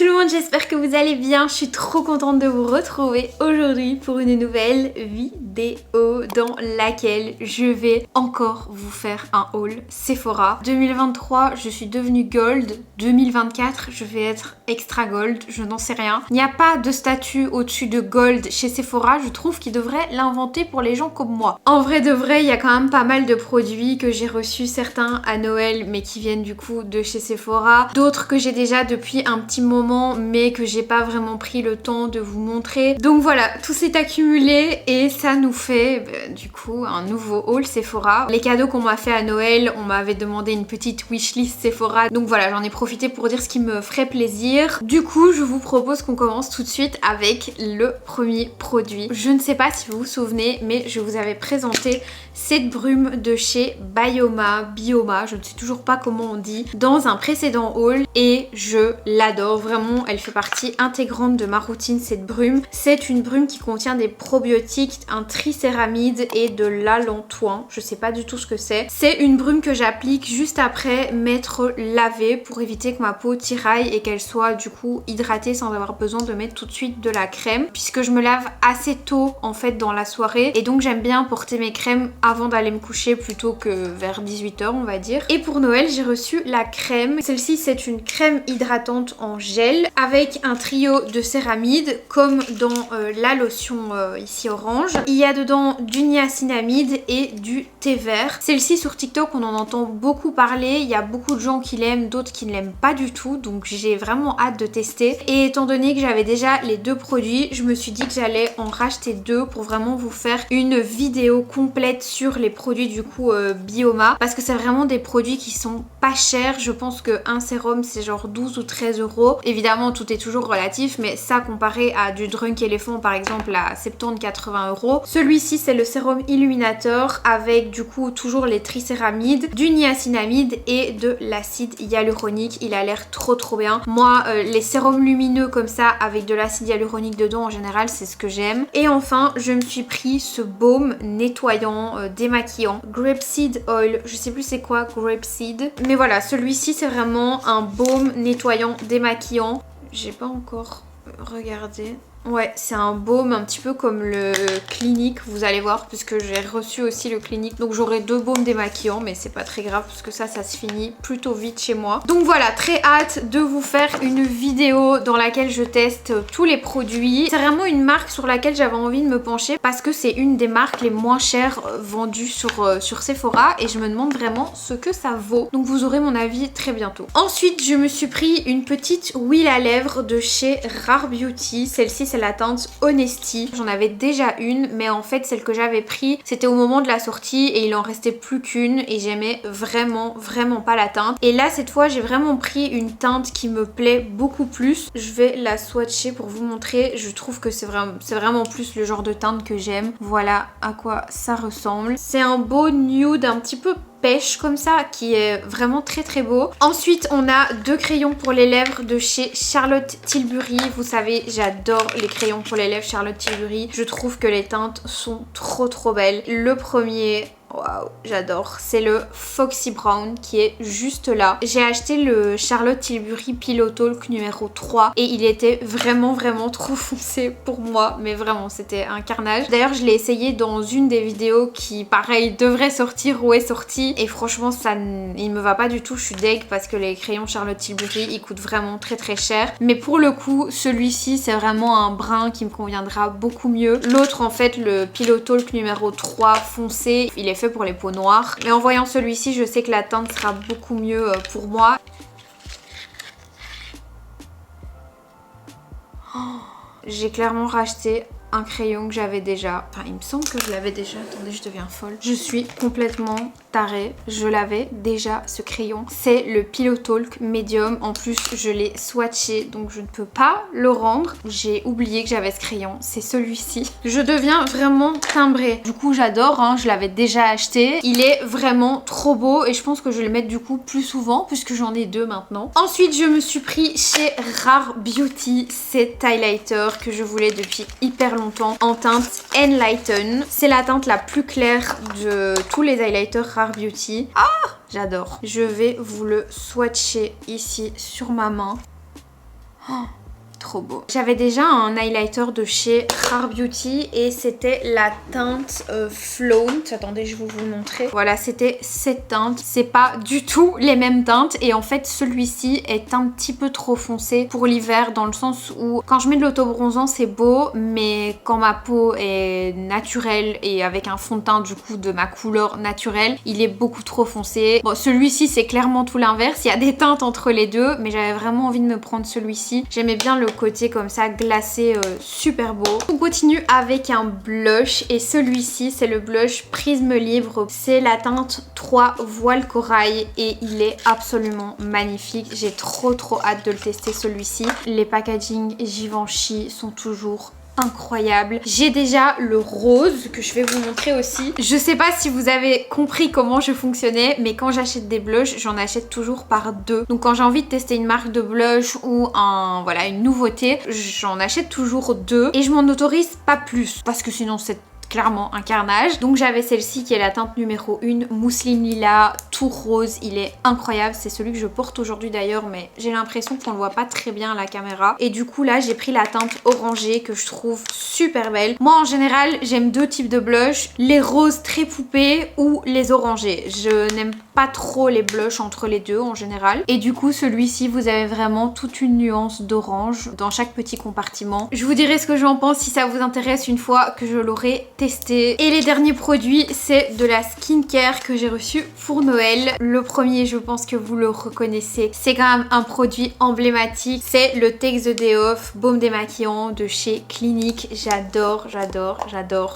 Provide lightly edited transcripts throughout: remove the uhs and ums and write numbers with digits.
tout le monde, j'espère que vous allez bien. Je suis trop contente de vous retrouver aujourd'hui pour une nouvelle vidéo dans laquelle je vais encore vous faire un haul Sephora. 2023, je suis devenue gold. 2024, je vais être extra gold, je n'en sais rien. Il n'y a pas de statut au-dessus de gold chez Sephora, je trouve qu'ils devraient l'inventer pour les gens comme moi. En vrai de vrai, il y a quand même pas mal de produits que j'ai reçus, certains à Noël mais qui viennent du coup de chez Sephora, d'autres que j'ai déjà depuis un petit moment mais que j'ai pas vraiment pris le temps de vous montrer. Donc voilà, tout s'est accumulé et ça nous fait du coup un nouveau haul Sephora. Les cadeaux qu'on m'a fait à Noël, on m'avait demandé une petite wishlist Sephora, donc voilà, j'en ai profité pour dire ce qui me ferait plaisir. Du coup, je vous propose qu'on commence tout de suite avec le premier produit. Je ne sais pas si vous vous souvenez, mais je vous avais présenté cette brume de chez Bioma, je ne sais toujours pas comment on dit, dans un précédent haul et je l'adore vraiment. Elle fait partie intégrante de ma routine, cette brume. C'est une brume qui contient des probiotiques, un tricéramide et de l'alantoin. Je sais pas du tout ce que c'est. C'est une brume que j'applique juste après m'être lavée pour éviter que ma peau tiraille et qu'elle soit du coup hydratée sans avoir besoin de mettre tout de suite de la crème, puisque je me lave assez tôt en fait dans la soirée et donc j'aime bien porter mes crèmes avant d'aller me coucher plutôt que vers 18 h on va dire. Et pour Noël, j'ai reçu la crème. Celle-ci, c'est une crème hydratante en gel avec un trio de céramides comme dans la lotion ici orange. Il y a dedans du niacinamide et du thé vert. Celle-ci sur TikTok, on en entend beaucoup parler. Il y a beaucoup de gens qui l'aiment, d'autres qui ne l'aiment pas du tout. Donc j'ai vraiment hâte de tester. Et étant donné que j'avais déjà les deux produits, je me suis dit que j'allais en racheter deux pour vraiment vous faire une vidéo complète sur les produits du coup Bioma, parce que c'est vraiment des produits qui sont pas chers. Je pense qu'un sérum c'est genre 12 ou 13 euros. Évidemment tout est toujours relatif, mais ça comparé à du Drunk Elephant par exemple à 70-80 euros. Celui-ci c'est le sérum illuminateur avec du coup toujours les tricéramides, du niacinamide et de l'acide hyaluronique. Il a l'air trop bien. Moi les sérums lumineux comme ça avec de l'acide hyaluronique dedans en général c'est ce que j'aime. Et enfin je me suis pris ce baume nettoyant démaquillant Grapeseed Oil. Je sais plus c'est quoi Grapeseed, mais voilà, celui-ci c'est vraiment un baume nettoyant démaquillant. J'ai pas encore regardé. Ouais, c'est un baume un petit peu comme le Clinique, vous allez voir, puisque j'ai reçu aussi le Clinique. Donc j'aurai deux baumes démaquillants, mais c'est pas très grave parce que ça se finit plutôt vite chez moi. Donc voilà, très hâte de vous faire une vidéo dans laquelle je teste tous les produits. C'est vraiment une marque sur laquelle j'avais envie de me pencher parce que c'est une des marques les moins chères vendues sur Sephora et je me demande vraiment ce que ça vaut. Donc vous aurez mon avis très bientôt. Ensuite, je me suis pris une petite huile à lèvres de chez Rare Beauty. Celle-ci, c'est la teinte Honesty. J'en avais déjà une, mais en fait celle que j'avais pris c'était au moment de la sortie et il en restait plus qu'une et j'aimais vraiment pas la teinte. Et là cette fois j'ai vraiment pris une teinte qui me plaît beaucoup plus. Je vais la swatcher pour vous montrer. Je trouve que c'est vraiment plus le genre de teinte que j'aime. Voilà à quoi ça ressemble. C'est un beau nude un petit peu pêche comme ça qui est vraiment très beau. Ensuite on a deux crayons pour les lèvres de chez Charlotte Tilbury. Vous savez j'adore les crayons pour les lèvres Charlotte Tilbury. Je trouve que les teintes sont trop belles. Le premier, waouh, j'adore. C'est le Foxy Brown qui est juste là. J'ai acheté le Charlotte Tilbury Pillow Talk numéro 3 et il était vraiment trop foncé pour moi. Mais vraiment, c'était un carnage. D'ailleurs, je l'ai essayé dans une des vidéos qui, pareil, devrait sortir ou est sortie. Et franchement, il me va pas du tout. Je suis deg parce que les crayons Charlotte Tilbury, ils coûtent vraiment très cher. Mais pour le coup, celui-ci, c'est vraiment un brun qui me conviendra beaucoup mieux. L'autre, en fait, le Pillow Talk numéro 3 foncé, il est fait pour les peaux noires. Mais en voyant celui-ci, je sais que la teinte sera beaucoup mieux pour moi. Oh, j'ai clairement racheté un crayon que j'avais déjà. Enfin, il me semble que je l'avais déjà. Attendez, je deviens folle. Je suis complètement tarée. Je l'avais déjà, ce crayon. C'est le Pillow Talk Medium. En plus, je l'ai swatché, donc je ne peux pas le rendre. J'ai oublié que j'avais ce crayon. C'est celui-ci. Je deviens vraiment timbrée. Du coup, j'adore. Hein. Je l'avais déjà acheté. Il est vraiment trop beau et je pense que je vais le mettre du coup plus souvent puisque j'en ai deux maintenant. Ensuite, je me suis pris chez Rare Beauty cet highlighter que je voulais depuis hyper longtemps en teinte Enlighten. C'est la teinte la plus claire de tous les highlighters Rare Beauty. Ah, j'adore. Je vais vous le swatcher ici sur ma main. Oh, trop beau. J'avais déjà un highlighter de chez Rare Beauty et c'était la teinte Flaunt. Attendez, je vais vous montrer. Voilà, c'était cette teinte. C'est pas du tout les mêmes teintes et en fait celui-ci est un petit peu trop foncé pour l'hiver dans le sens où quand je mets de l'autobronzant c'est beau, mais quand ma peau est naturelle et avec un fond de teint du coup de ma couleur naturelle, il est beaucoup trop foncé. Bon, celui-ci c'est clairement tout l'inverse. Il y a des teintes entre les deux, mais j'avais vraiment envie de me prendre celui-ci. J'aimais bien le côté comme ça glacé, super beau. On continue avec un blush et celui-ci c'est le blush Prisme Libre. C'est la teinte 3 Voile Corail et il est absolument magnifique. J'ai trop hâte de le tester celui-ci. Les packaging Givenchy sont toujours incroyable. J'ai déjà le rose que je vais vous montrer aussi. Je sais pas si vous avez compris comment je fonctionnais, mais quand j'achète des blushs, j'en achète toujours par deux. Donc quand j'ai envie de tester une marque de blush ou voilà, une nouveauté, j'en achète toujours deux et je m'en autorise pas plus parce que sinon c'est clairement un carnage. Donc j'avais celle-ci qui est la teinte numéro 1, mousseline lilas, tout rose, il est incroyable. C'est celui que je porte aujourd'hui d'ailleurs, mais j'ai l'impression qu'on le voit pas très bien à la caméra. Et du coup là j'ai pris la teinte orangée que je trouve super belle. Moi en général j'aime deux types de blush, les roses très poupées ou les orangés. Je n'aime pas trop les blushs entre les deux en général. Et du coup celui-ci vous avez vraiment toute une nuance d'orange dans chaque petit compartiment. Je vous dirai ce que j'en pense si ça vous intéresse une fois que je l'aurai testé. Et les derniers produits, c'est de la skincare que j'ai reçu pour Noël. Le premier, je pense que vous le reconnaissez. C'est quand même un produit emblématique. C'est le Take the Day Off baume démaquillant de chez Clinique. J'adore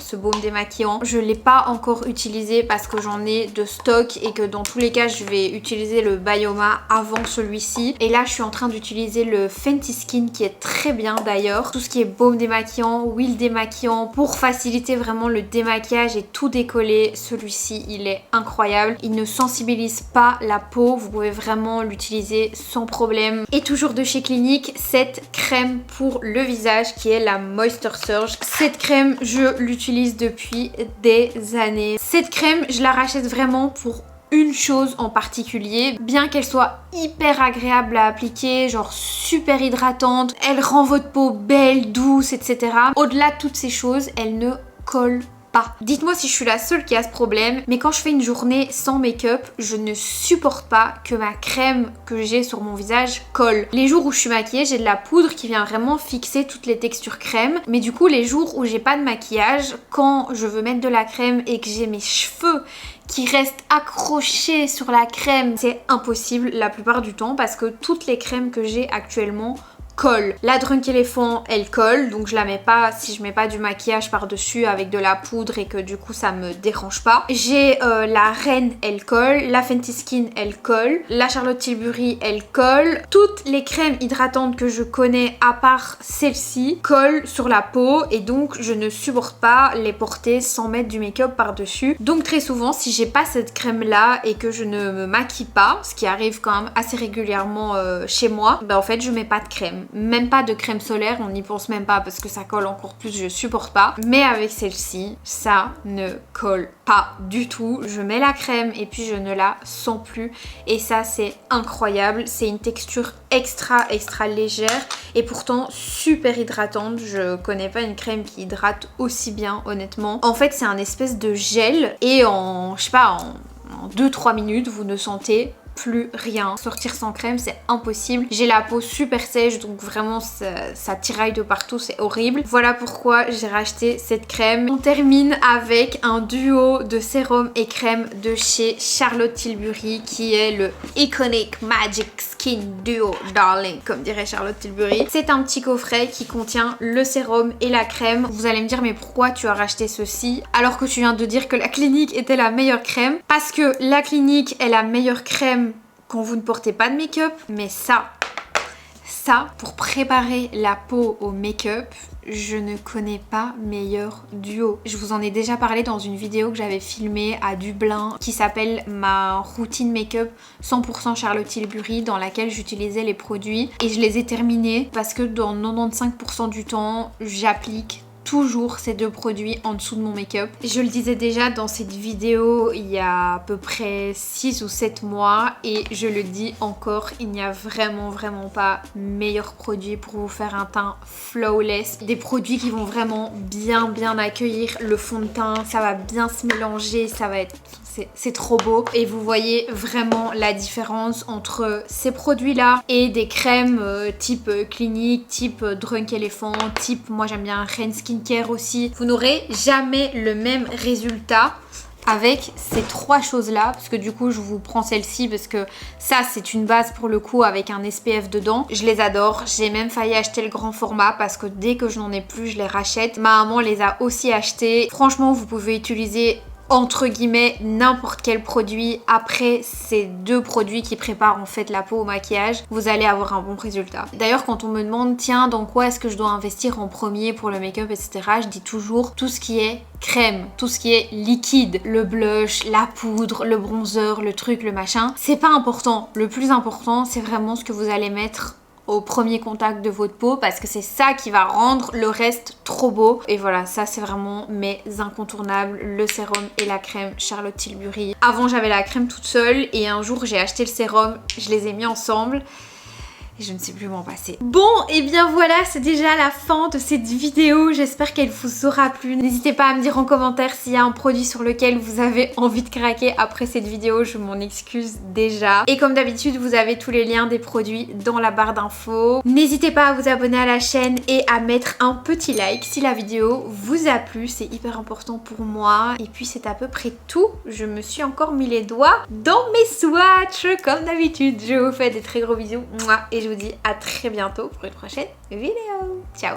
ce baume démaquillant. Je l'ai pas encore utilisé parce que j'en ai de stock et que dans tous les cas, je vais utiliser le Bioma avant celui-ci. Et là, je suis en train d'utiliser le Fenty Skin qui est très bien d'ailleurs. Tout ce qui est baume démaquillant, huile démaquillant pour faciliter vraiment le démaquillage et tout décoller. Celui-ci il est incroyable, il ne sensibilise pas la peau, vous pouvez vraiment l'utiliser sans problème. Et toujours de chez Clinique, cette crème pour le visage qui est la Moisture Surge. Cette crème je l'utilise depuis des années. Cette crème je la rachète vraiment pour une chose en particulier, bien qu'elle soit hyper agréable à appliquer, genre super hydratante, elle rend votre peau belle, douce, etc. Au-delà de toutes ces choses, elle ne colle pas. Dites-moi si je suis la seule qui a ce problème, mais quand je fais une journée sans make-up, je ne supporte pas que ma crème que j'ai sur mon visage colle. Les jours où je suis maquillée, j'ai de la poudre qui vient vraiment fixer toutes les textures crème, mais du coup les jours où j'ai pas de maquillage, quand je veux mettre de la crème et que j'ai mes cheveux qui restent accrochés sur la crème, c'est impossible la plupart du temps parce que toutes les crèmes que j'ai actuellement colle. La Drunk Elephant elle colle, donc je la mets pas si je mets pas du maquillage par dessus avec de la poudre et que du coup ça me dérange pas. J'ai la Reine elle colle, la Fenty Skin elle colle, la Charlotte Tilbury elle colle. Toutes les crèmes hydratantes que je connais à part celle-ci collent sur la peau et donc je ne supporte pas les porter sans mettre du make-up par dessus. Donc très souvent si j'ai pas cette crème là et que je ne me maquille pas, ce qui arrive quand même assez régulièrement chez moi, bah en fait je mets pas de crème. Même pas de crème solaire, on n'y pense même pas parce que ça colle encore plus, je supporte pas. Mais avec celle-ci, ça ne colle pas du tout. Je mets la crème et puis je ne la sens plus. Et ça, c'est incroyable. C'est une texture extra légère et pourtant super hydratante. Je connais pas une crème qui hydrate aussi bien, honnêtement. En fait, c'est un espèce de gel et en, je sais pas, en 2-3 minutes, vous ne sentez plus rien. Sortir sans crème c'est impossible. J'ai la peau super sèche donc vraiment ça tiraille de partout, c'est horrible. Voilà pourquoi j'ai racheté cette crème. On termine avec un duo de sérum et crème de chez Charlotte Tilbury qui est le Iconic Magic Skin Duo Darling comme dirait Charlotte Tilbury. C'est un petit coffret qui contient le sérum et la crème. Vous allez me dire mais pourquoi tu as racheté ceci alors que tu viens de dire que la Clinique était la meilleure crème? Parce que la Clinique est la meilleure crème quand vous ne portez pas de make-up, mais ça, pour préparer la peau au make-up, je ne connais pas meilleur duo. Je vous en ai déjà parlé dans une vidéo que j'avais filmée à Dublin qui s'appelle ma routine make-up 100% Charlotte Tilbury dans laquelle j'utilisais les produits et je les ai terminés parce que dans 95% du temps, j'applique toujours ces deux produits en dessous de mon make-up. Je le disais déjà dans cette vidéo il y a à peu près 6 ou 7 mois et je le dis encore, il n'y a vraiment pas meilleur produit pour vous faire un teint flawless. Des produits qui vont vraiment bien accueillir le fond de teint, ça va bien se mélanger, ça va être... c'est trop beau et vous voyez vraiment la différence entre ces produits là et des crèmes type Clinique, type Drunk Elephant, type moi j'aime bien Ren Skincare aussi. Vous n'aurez jamais le même résultat avec ces trois choses là, parce que du coup je vous prends celle-ci parce que ça c'est une base pour le coup avec un SPF dedans. Je les adore, j'ai même failli acheter le grand format parce que dès que je n'en ai plus je les rachète. Ma maman les a aussi achetés. Franchement vous pouvez utiliser entre guillemets n'importe quel produit après ces deux produits qui préparent en fait la peau au maquillage, vous allez avoir un bon résultat. D'ailleurs quand on me demande tiens dans quoi est-ce que je dois investir en premier pour le make-up etc, je dis toujours tout ce qui est crème, tout ce qui est liquide, le blush, la poudre, le bronzer, le truc, le machin, c'est pas important. Le plus important c'est vraiment ce que vous allez mettre au premier contact de votre peau parce que c'est ça qui va rendre le reste trop beau. Et voilà, ça c'est vraiment mes incontournables, le sérum et la crème Charlotte Tilbury. Avant j'avais la crème toute seule et un jour j'ai acheté le sérum, je les ai mis ensemble et je ne sais plus m'en passer. Bon, et bien voilà, c'est déjà la fin de cette vidéo. J'espère qu'elle vous aura plu. N'hésitez pas à me dire en commentaire s'il y a un produit sur lequel vous avez envie de craquer après cette vidéo. Je m'en excuse déjà. Et comme d'habitude, vous avez tous les liens des produits dans la barre d'infos. N'hésitez pas à vous abonner à la chaîne et à mettre un petit like si la vidéo vous a plu. C'est hyper important pour moi. Et puis c'est à peu près tout. Je me suis encore mis les doigts dans mes swatchs. Comme d'habitude, je vous fais des très gros bisous. Et je vous dis à très bientôt pour une prochaine vidéo. Ciao!